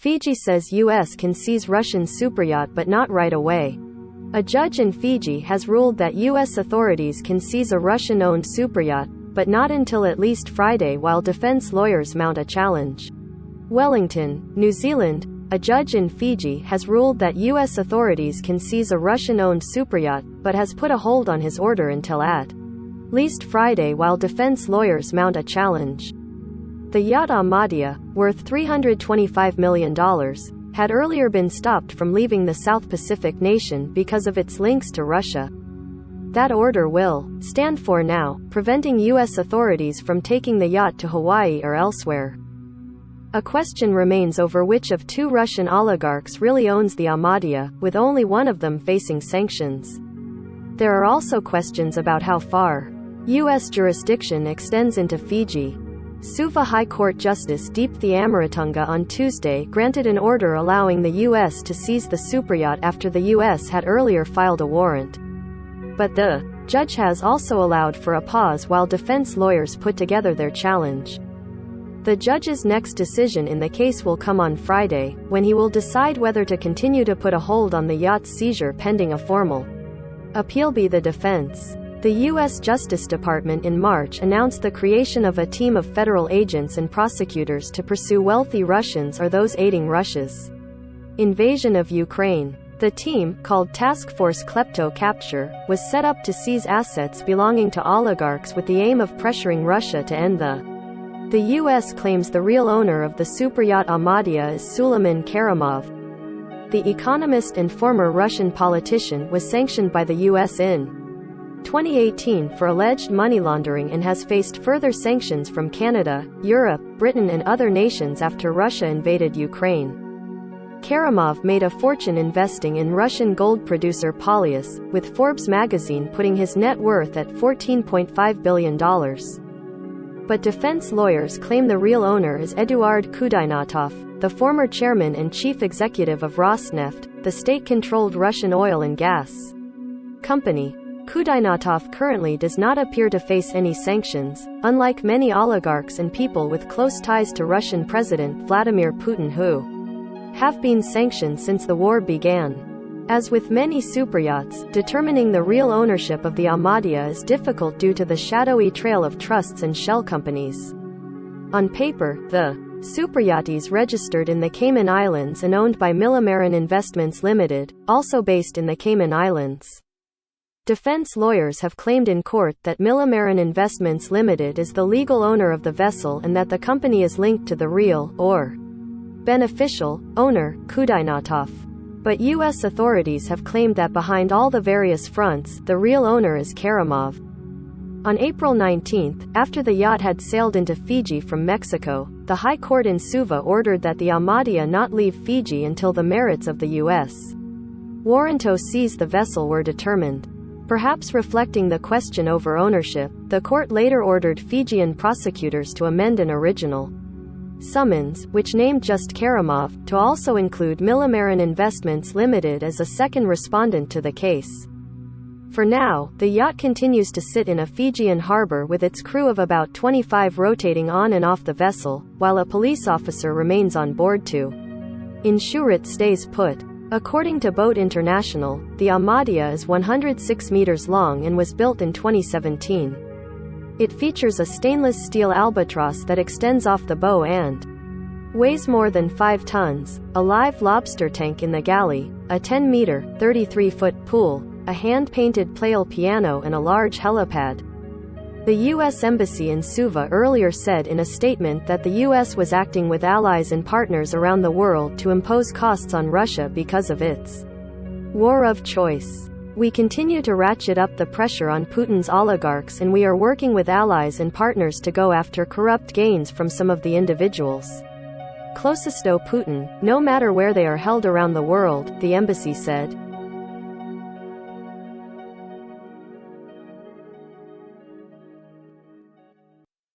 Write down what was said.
Fiji says U.S. can seize Russian superyacht but not right away. A judge in Fiji has ruled that U.S. authorities can seize a Russian-owned superyacht, but not until at least Friday while defense lawyers mount a challenge. Wellington, New Zealand. A judge in Fiji has ruled that U.S. authorities can seize a Russian-owned superyacht, but has put a hold on his order until at least Friday while defense lawyers mount a challenge. The yacht Ahmadiyya, worth $325 million, had earlier been stopped from leaving the South Pacific nation because of its links to Russia. That order will stand for now, preventing U.S. authorities from taking the yacht to Hawaii or elsewhere. A question remains over which of two Russian oligarchs really owns the Ahmadiyya, with only one of them facing sanctions. There are also questions about how far U.S. jurisdiction extends into Fiji. Suva High Court Justice Deepthi Amaratunga on Tuesday granted an order allowing the U.S. to seize the superyacht after the U.S. had earlier filed a warrant. But the judge has also allowed for a pause while defense lawyers put together their challenge. The judge's next decision in the case will come on Friday, when he will decide whether to continue to put a hold on the yacht's seizure pending a formal appeal by the defense. The U.S. Justice Department in March announced the creation of a team of federal agents and prosecutors to pursue wealthy Russians or those aiding Russia's invasion of Ukraine. The team, called Task Force Klepto Capture, was set up to seize assets belonging to oligarchs with the aim of pressuring Russia to end the U.S. claims the real owner of the superyacht Ahmadiyya is Suleiman Karimov. The economist and former Russian politician was sanctioned by the U.S. in 2018 for alleged money laundering and has faced further sanctions from Canada, Europe, Britain and other nations after Russia invaded Ukraine. Karimov made a fortune investing in Russian gold producer Polyus, with Forbes magazine putting his net worth at $14.5 billion. But defense lawyers claim the real owner is Eduard Kudainatov, the former chairman and chief executive of Rosneft, the state-controlled Russian oil and gas company. Kudainatov currently does not appear to face any sanctions, unlike many oligarchs and people with close ties to Russian President Vladimir Putin who have been sanctioned since the war began. As with many superyachts, determining the real ownership of the Ahmadiyya is difficult due to the shadowy trail of trusts and shell companies. On paper, the superyacht is registered in the Cayman Islands and owned by Millamarin Investments Limited, also based in the Cayman Islands. Defense lawyers have claimed in court that Millamarin Investments Limited is the legal owner of the vessel and that the company is linked to the real, or beneficial, owner, Kudainatov. But U.S. authorities have claimed that behind all the various fronts, the real owner is Karimov. On April 19, after the yacht had sailed into Fiji from Mexico, the High Court in Suva ordered that the Ahmadiyya not leave Fiji until the merits of the U.S. warrant to seize the vessel were determined. Perhaps reflecting the question over ownership, the court later ordered Fijian prosecutors to amend an original summons, which named just Karimov, to also include Millamarin Investments Limited as a second respondent to the case. For now, the yacht continues to sit in a Fijian harbor with its crew of about 25 rotating on and off the vessel, while a police officer remains on board to ensure it stays put. According to Boat International, the Ahmadiyya is 106 meters long and was built in 2017. It features a stainless steel albatross that extends off the bow and weighs more than 5 tons, a live lobster tank in the galley, a 10-meter, 33-foot pool, a hand-painted playal piano and a large helipad. The U.S. Embassy in Suva earlier said in a statement that the U.S. was acting with allies and partners around the world to impose costs on Russia because of its war of choice. We continue to ratchet up the pressure on Putin's oligarchs and we are working with allies and partners to go after corrupt gains from some of the individuals closest to Putin, no matter where they are held around the world, the embassy said.